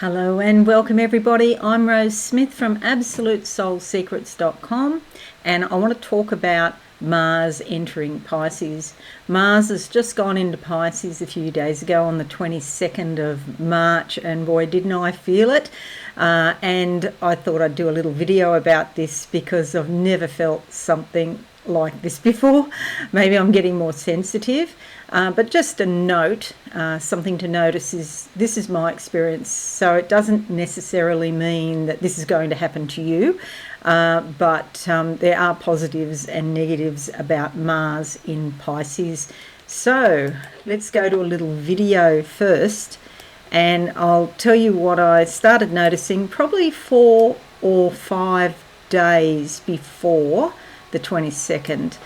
Hello and welcome everybody. I'm Rose Smith from AbsoluteSoulSecrets.com, and I want to talk about Mars entering Pisces. Mars has just gone into Pisces a few days ago on the 22nd of March, and boy didn't I feel it. And I thought I'd do a little video about this because I've never felt something like this before. Maybe I'm getting more sensitive. But just a note, something to notice is this is my experience, so it doesn't necessarily mean that this is going to happen to you, but there are positives and negatives about Mars in Pisces. So let's go to a little video first, and I'll tell you what I started noticing probably 4 or 5 days before the 22nd,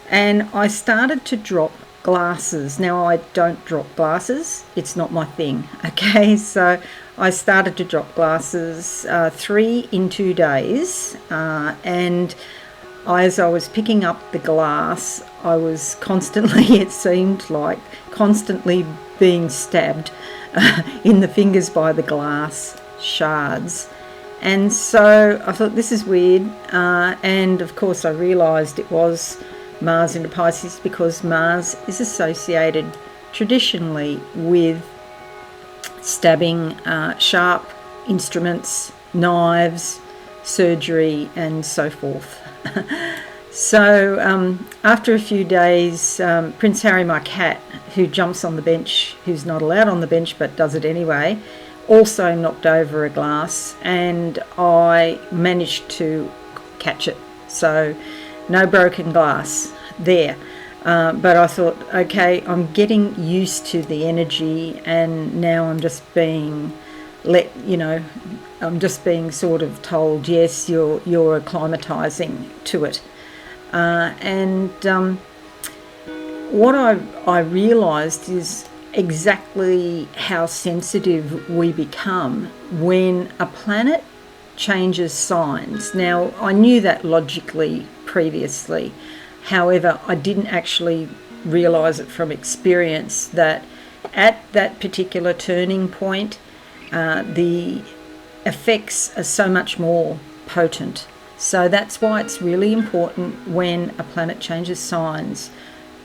and I started to drop glasses. Now I don't drop glasses, it's not my thing, okay? So I started to drop glasses 3 in 2 days, and as I was picking up the glass, I was constantly, it seemed like, constantly being stabbed in the fingers by the glass shards. And so I thought, this is weird, and of course I realised it was Mars into Pisces because Mars is associated traditionally with stabbing, sharp instruments, knives, surgery and so forth. So after a few days, Prince Harry, my cat, who jumps on the bench, who's not allowed on the bench but does it anyway, also knocked over a glass, and I managed to catch it. So no broken glass there, but I thought, okay, I'm getting used to the energy, and now I'm just being I'm just being sort of told, yes, you're acclimatizing to it, and what I realized is exactly how sensitive we become when a planet changes signs. Now, I knew that logically previously, however, I didn't actually realise it from experience that at that particular turning point, the effects are so much more potent. So that's why it's really important when a planet changes signs,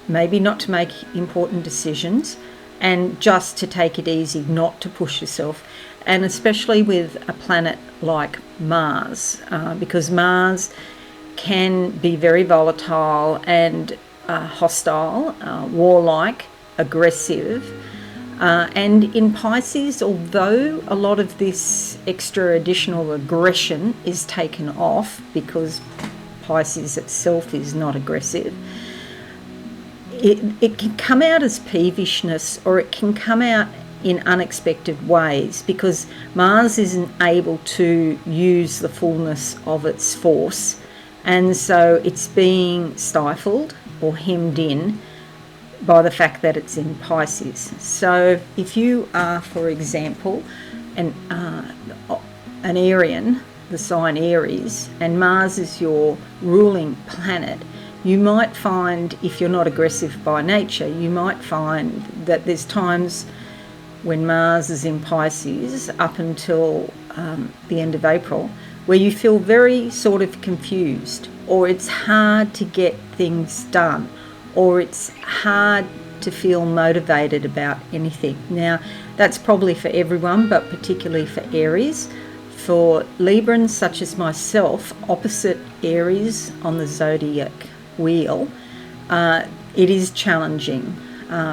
maybe not to make important decisions, and just to take it easy, not to push yourself. And especially with a planet like Mars, because Mars can be very volatile and hostile, warlike, aggressive. And in Pisces, although a lot of this extra additional aggression is taken off because Pisces itself is not aggressive, it can come out as peevishness, or it can come out in unexpected ways because Mars isn't able to use the fullness of its force, and so it's being stifled or hemmed in by the fact that it's in Pisces. So if you are, for example, an Arian, the sign Aries, and Mars is your ruling planet, you might find, if you're not aggressive by nature, you might find that there's times when Mars is in Pisces up until the end of April where you feel very sort of confused, or it's hard to get things done, or it's hard to feel motivated about anything. Now, that's probably for everyone, but particularly for Aries. For Librans such as myself, opposite Aries on the zodiac wheel, it is challenging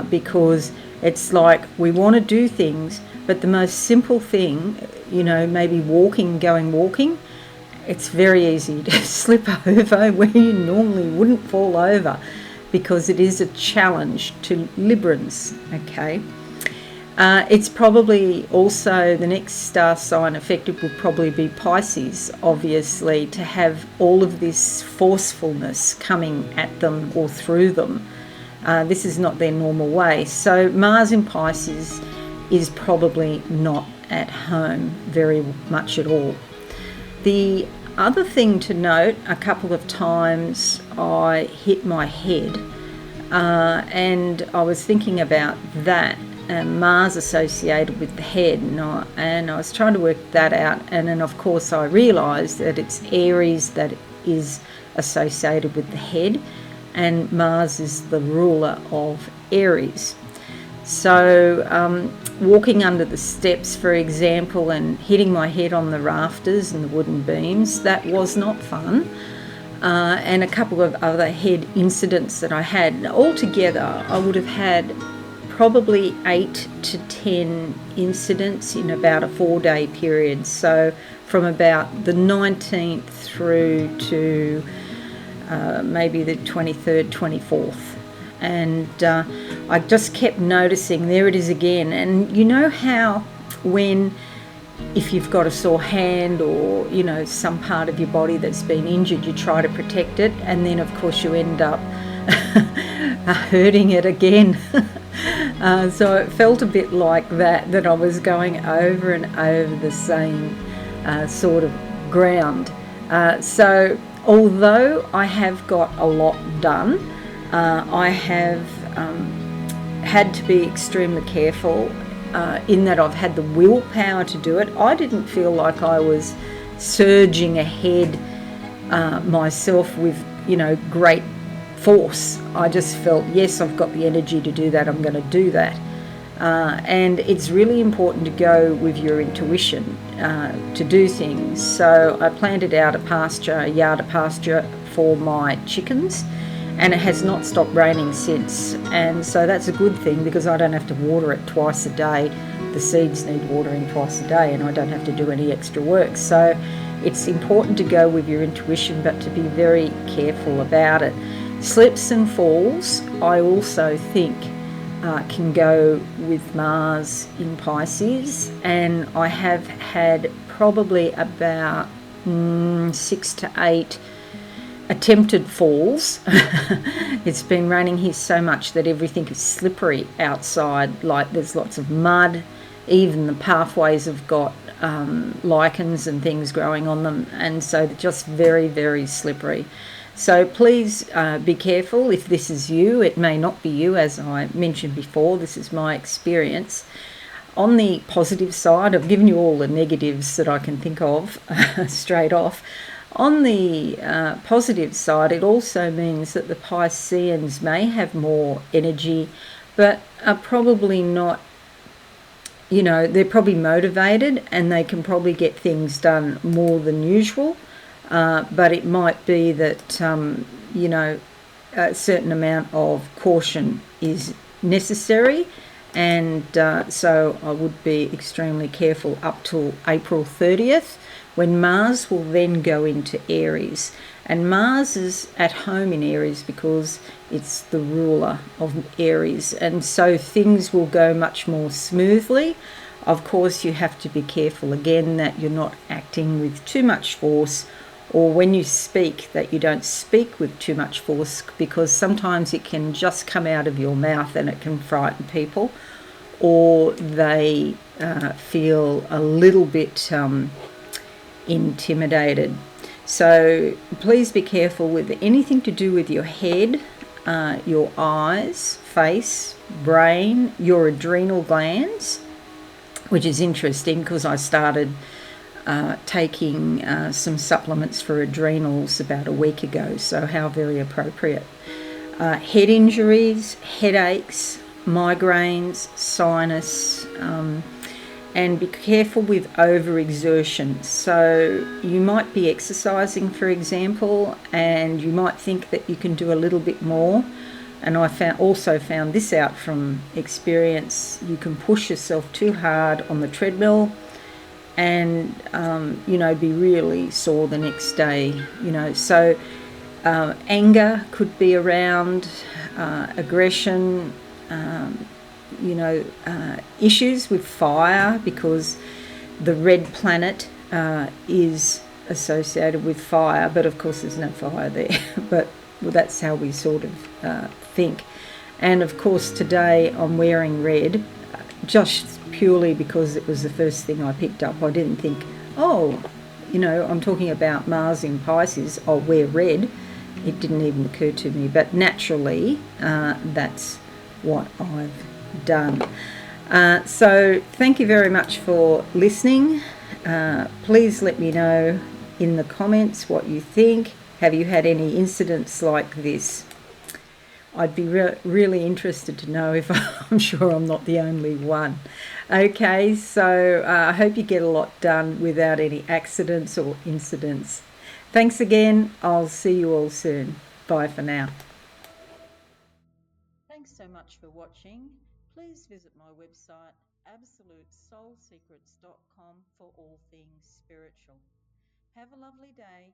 because it's like we want to do things, but the most simple thing, maybe going walking, it's very easy to slip over where you normally wouldn't fall over because it is a challenge to Librans, okay? It's probably also the next star sign affected will probably be Pisces, obviously, to have all of this forcefulness coming at them or through them. This is not their normal way. So Mars in Pisces is probably not at home very much at all. The other thing to note, a couple of times I hit my head, and I was thinking about that. Mars associated with the head, and I was trying to work that out, and then of course I realised that it's Aries that is associated with the head, and Mars is the ruler of Aries. So walking under the steps, for example, and hitting my head on the rafters and the wooden beams, that was not fun. And a couple of other head incidents that I had. Altogether, I would have had probably 8 to 10 incidents in about a 4-day period. So from about the 19th through to maybe the 23rd, 24th. And I just kept noticing, there it is again. And you know how if you've got a sore hand or, you know, some part of your body that's been injured, you try to protect it, and then of course you end up hurting it again. So it felt a bit like that I was going over and over the same sort of ground. So although I have got a lot done, I have had to be extremely careful in that I've had the willpower to do it. I didn't feel like I was surging ahead myself with, you know, great force. I just felt, yes, I've got the energy to do that, I'm going to do that. And it's really important to go with your intuition to do things. So I planted out a yard of pasture for my chickens, and it has not stopped raining since, and so that's a good thing because I don't have to water it twice a day. The seeds need watering twice a day, and I don't have to do any extra work. So it's important to go with your intuition, but to be very careful about it. Slips and falls, I also think can go with Mars in Pisces, and I have had probably about 6 to 8 attempted falls. It's been raining here so much that everything is slippery outside, like there's lots of mud, even the pathways have got lichens and things growing on them, and so they're just very, very slippery. So please be careful if this is you. It may not be you, as I mentioned before. This is my experience. On the positive side, I've given you all the negatives that I can think of straight off. On the positive side, it also means that the Pisceans may have more energy, but are probably not, you know, they're probably motivated and they can probably get things done more than usual. But it might be that, you know, a certain amount of caution is necessary. And so I would be extremely careful up till April 30th, when Mars will then go into Aries. And Mars is at home in Aries because it's the ruler of Aries, and so things will go much more smoothly. Of course, you have to be careful again that you're not acting with too much force, or when you speak, that you don't speak with too much force, because sometimes it can just come out of your mouth and it can frighten people, or they feel a little bit intimidated. So please be careful with anything to do with your head, your eyes, face, brain, your adrenal glands, which is interesting because I started taking some supplements for adrenals about a week ago, so how very appropriate. Head injuries, headaches, migraines, sinus, and be careful with overexertion. So you might be exercising, for example, and you might think that you can do a little bit more. And I also found this out from experience. You can push yourself too hard on the treadmill and, you know, be really sore the next day, you know. So anger could be around, aggression, you know, issues with fire, because the red planet is associated with fire, but of course there's no fire there. But well, that's how we sort of think. And of course today I'm wearing red, just purely because it was the first thing I picked up. I didn't think, oh, you know, I'm talking about Mars in Pisces, I'll wear red. It didn't even occur to me, but naturally that's what I've done. So thank you very much for listening. Please let me know in the comments what you think. Have you had any incidents like this? I'd be really interested to know if I'm sure I'm not the only one. Okay, so I hope you get a lot done without any accidents or incidents. Thanks again. I'll see you all soon. Bye for now. Thanks so much for watching. Please visit my website absolutesoulsecrets.com for all things spiritual. Have a lovely day.